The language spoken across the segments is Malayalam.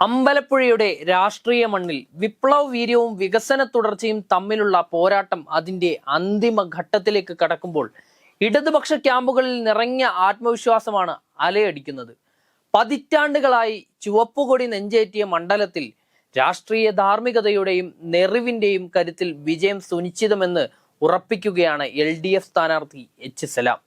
അമ്പലപ്പുഴയുടെ രാഷ്ട്രീയ മണ്ണിൽ വിപ്ലവ വീര്യവും വികസന തുടർച്ചയും തമ്മിലുള്ള പോരാട്ടം അതിന്റെ അന്തിമ ഘട്ടത്തിലേക്ക് കടക്കുമ്പോൾ ഇടതുപക്ഷ ക്യാമ്പുകളിൽ നിറഞ്ഞ ആത്മവിശ്വാസമാണ് അലയടിക്കുന്നത്. പതിറ്റാണ്ടുകളായി ചുവപ്പുകൊടി നെഞ്ചേറ്റിയ മണ്ഡലത്തിൽ രാഷ്ട്രീയ ധാർമ്മികതയുടെയും നെറിവിന്റെയും കരുത്തിൽ വിജയം സുനിശ്ചിതമെന്ന് ഉറപ്പിക്കുകയാണ് LDF സ്ഥാനാർത്ഥി H. സലാം.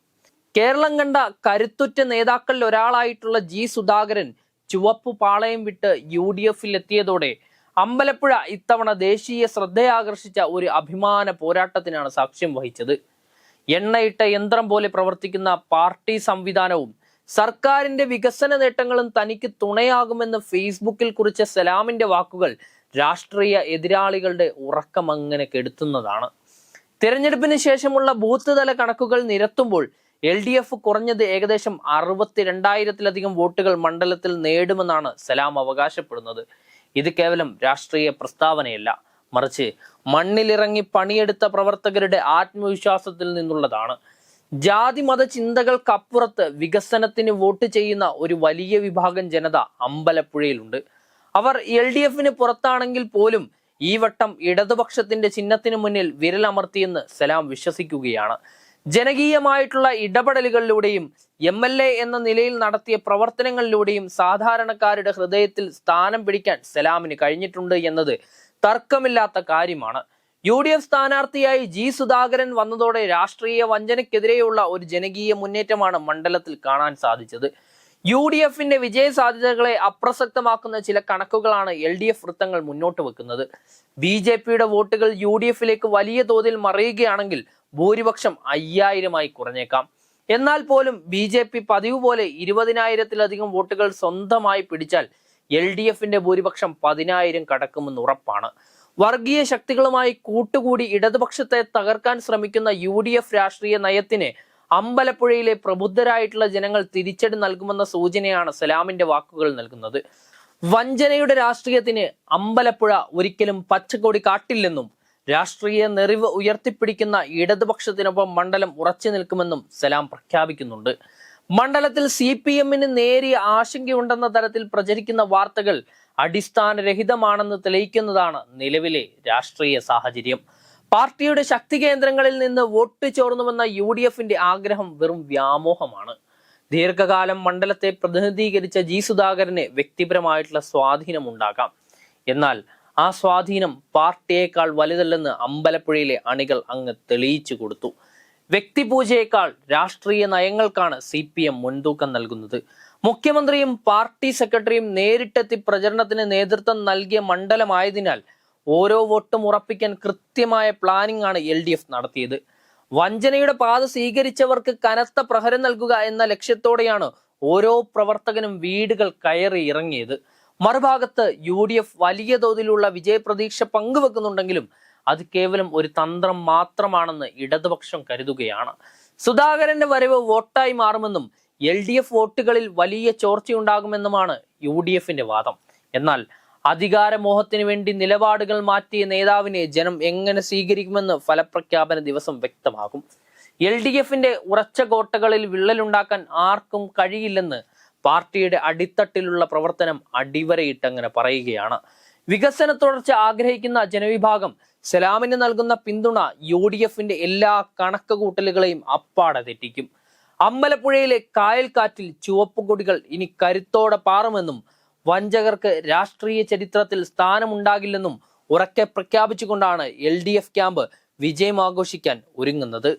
കേരളം കണ്ട കരുത്തുറ്റ നേതാക്കളിൽ ഒരാളായിട്ടുള്ള G. സുധാകരൻ ചുവപ്പ് പാളയം വിട്ട് UDF-ൽ എത്തിയതോടെ അമ്പലപ്പുഴ ഇത്തവണ ദേശീയ ശ്രദ്ധയാകർഷിച്ച ഒരു അഭിമാന പോരാട്ടത്തിനാണ് സാക്ഷ്യം വഹിച്ചത്. എണ്ണയിട്ട യന്ത്രം പോലെ പ്രവർത്തിക്കുന്ന പാർട്ടി സംവിധാനവും സർക്കാരിന്റെ വികസന നേട്ടങ്ങളും തനിക്ക് തുണയാകുമെന്ന് ഫേസ്ബുക്കിൽ കുറിച്ച സലാമിന്റെ വാക്കുകൾ രാഷ്ട്രീയ എതിരാളികളുടെ ഉറക്കം അങ്ങനെ കെടുത്തുന്നതാണ്. തിരഞ്ഞെടുപ്പിന് ശേഷമുള്ള ബൂത്ത് തല കണക്കുകൾ നിരത്തുമ്പോൾ LDF കുറഞ്ഞത് ഏകദേശം 62,000-ലധികം വോട്ടുകൾ മണ്ഡലത്തിൽ നേടുമെന്നാണ് സലാം അവകാശപ്പെടുന്നത്. ഇത് കേവലം രാഷ്ട്രീയ പ്രസ്താവനയല്ല, മറിച്ച് മണ്ണിലിറങ്ങി പണിയെടുത്ത പ്രവർത്തകരുടെ ആത്മവിശ്വാസത്തിൽ നിന്നുള്ളതാണ്. ജാതി മത ചിന്തകൾക്കപ്പുറത്ത് വികസനത്തിന് വോട്ട് ചെയ്യുന്ന ഒരു വലിയ വിഭാഗം ജനത അമ്പലപ്പുഴയിലുണ്ട്. അവർ LDF-ന് പുറത്താണെങ്കിൽ പോലും ഈ വട്ടം ഇടതുപക്ഷത്തിന്റെ ചിഹ്നത്തിന് മുന്നിൽ വിരലമർത്തിയെന്ന് സലാം വിശ്വസിക്കുകയാണ്. ജനകീയമായിട്ടുള്ള ഇടപെടലുകളിലൂടെയും MLA എന്ന നിലയിൽ നടത്തിയ പ്രവർത്തനങ്ങളിലൂടെയും സാധാരണക്കാരുടെ ഹൃദയത്തിൽ സ്ഥാനം പിടിക്കാൻ സലാമിന് കഴിഞ്ഞിട്ടുണ്ട് എന്നത് തർക്കമില്ലാത്ത കാര്യമാണ്. UDF സ്ഥാനാർത്ഥിയായി G. സുധാകരൻ വന്നതോടെ രാഷ്ട്രീയ വഞ്ചനയ്ക്കെതിരെയുള്ള ഒരു ജനകീയ മുന്നേറ്റമാണ് മണ്ഡലത്തിൽ കാണാൻ സാധിച്ചത്. UDF-ന്റെ വിജയ സാധ്യതകളെ അപ്രസക്തമാക്കുന്ന ചില കണക്കുകളാണ് LDF വൃത്തങ്ങൾ മുന്നോട്ട് വെക്കുന്നത്. BJP-യുടെ വോട്ടുകൾ UDF-ലേക്ക് വലിയ തോതിൽ മറിയുകയാണെങ്കിൽ ഭൂരിപക്ഷം 5,000-ആയി കുറഞ്ഞേക്കാം. എന്നാൽ പോലും BJP പതിവ് പോലെ 20,000-ലധികം വോട്ടുകൾ സ്വന്തമായി പിടിച്ചാൽ LDF-ന്റെ ഭൂരിപക്ഷം 10,000 കടക്കുമെന്ന് ഉറപ്പാണ്. വർഗീയ ശക്തികളുമായി കൂട്ടുകൂടി ഇടതുപക്ഷത്തെ തകർക്കാൻ ശ്രമിക്കുന്ന UDF രാഷ്ട്രീയ നയത്തിന് അമ്പലപ്പുഴയിലെ പ്രബുദ്ധരായിട്ടുള്ള ജനങ്ങൾ തിരിച്ചടി നൽകുമെന്ന സൂചനയാണ് സലാമിന്റെ വാക്കുകൾ നൽകുന്നത്. വഞ്ചനയുടെ രാഷ്ട്രീയത്തിന് അമ്പലപ്പുഴ ഒരിക്കലും പച്ചക്കൊടി കാട്ടില്ലെന്നും രാഷ്ട്രീയ നെറിവ് ഉയർത്തിപ്പിടിക്കുന്ന ഇടതുപക്ഷത്തിനൊപ്പം മണ്ഡലം ഉറച്ചു നിൽക്കുമെന്നും സലാം പ്രഖ്യാപിക്കുന്നുണ്ട്. മണ്ഡലത്തിൽ CPM-ന് നേരിയ ആശങ്കയുണ്ടെന്ന തരത്തിൽ പ്രചരിക്കുന്ന വാർത്തകൾ അടിസ്ഥാനരഹിതമാണെന്ന് തെളിയിക്കുന്നതാണ് നിലവിലെ രാഷ്ട്രീയ സാഹചര്യം. പാർട്ടിയുടെ ശക്തി കേന്ദ്രങ്ങളിൽ നിന്ന് വോട്ട് ചോർന്നുവെന്ന UDF-ന്റെ ആഗ്രഹം വെറും വ്യാമോഹമാണ്. ദീർഘകാലം മണ്ഡലത്തെ പ്രതിനിധീകരിച്ച G. സുധാകരന് വ്യക്തിപരമായിട്ടുള്ള സ്വാധീനമുണ്ടാകാം. എന്നാൽ ആ സ്വാധീനം പാർട്ടിയേക്കാൾ വലുതല്ലെന്ന് അമ്പലപ്പുഴയിലെ അണികൾ അങ്ങ് തെളിയിച്ചു കൊടുത്തു. വ്യക്തിപൂജയേക്കാൾ രാഷ്ട്രീയ നയങ്ങൾക്കാണ് CPM മുൻതൂക്കം നൽകുന്നത്. മുഖ്യമന്ത്രിയും പാർട്ടി സെക്രട്ടറിയും നേരിട്ടെത്തി പ്രചരണത്തിന് നേതൃത്വം നൽകിയ മണ്ഡലമായതിനാൽ ഓരോ വോട്ടും ഉറപ്പിക്കാൻ കൃത്യമായ പ്ലാനിംഗ് ആണ് LDF നടത്തിയത്. വഞ്ചനയുടെ പാത സ്വീകരിച്ചവർക്ക് കനത്ത പ്രഹരം നൽകുക എന്ന ലക്ഷ്യത്തോടെയാണ് ഓരോ പ്രവർത്തകനും വീടുകൾ കയറി ഇറങ്ങിയത്. മറുഭാഗത്ത് UDF വലിയ തോതിലുള്ള വിജയപ്രതീക്ഷ പങ്കുവെക്കുന്നുണ്ടെങ്കിലും അത് കേവലം ഒരു തന്ത്രം മാത്രമാണെന്ന് ഇടതുപക്ഷം കരുതുകയാണ്. സുധാകരന്റെ വരവ് വോട്ടായി മാറുമെന്നും LDF വോട്ടുകളിൽ വലിയ ചോർച്ചയുണ്ടാകുമെന്നുമാണ് UDF-ന്റെ വാദം. എന്നാൽ അധികാരമോഹത്തിന് വേണ്ടി നിലപാടുകൾ മാറ്റിയ നേതാവിനെ ജനം എങ്ങനെ സ്വീകരിക്കുമെന്ന് ഫലപ്രഖ്യാപന ദിവസം വ്യക്തമാകും. LDF-ന്റെ ഉറച്ച കോട്ടകളിൽ വിള്ളലുണ്ടാക്കാൻ ആർക്കും കഴിയില്ലെന്ന് പാർട്ടിയുടെ അടിത്തട്ടിലുള്ള പ്രവർത്തനം അടിവരയിട്ടങ്ങനെ പറയുകയാണ്. വികസന തുടർച്ച ആഗ്രഹിക്കുന്ന ജനവിഭാഗം സലാമിന് നൽകുന്ന പിന്തുണ UDF-ന്റെ എല്ലാ കണക്കുകൂട്ടലുകളെയും അപ്പാടെ തെറ്റിക്കും. അമ്പലപ്പുഴയിലെ കായൽക്കാറ്റിൽ ചുവപ്പുകൊടികൾ ഇനി കരുത്തോടെ പാറുമെന്നും വഞ്ചകർക്ക് രാഷ്ട്രീയ ചരിത്രത്തിൽ സ്ഥാനമുണ്ടാകില്ലെന്നും ഉറക്കെ പ്രഖ്യാപിച്ചുകൊണ്ടാണ് LDF ക്യാമ്പ് വിജയം ആഘോഷിക്കാൻ ഒരുങ്ങുന്നത്.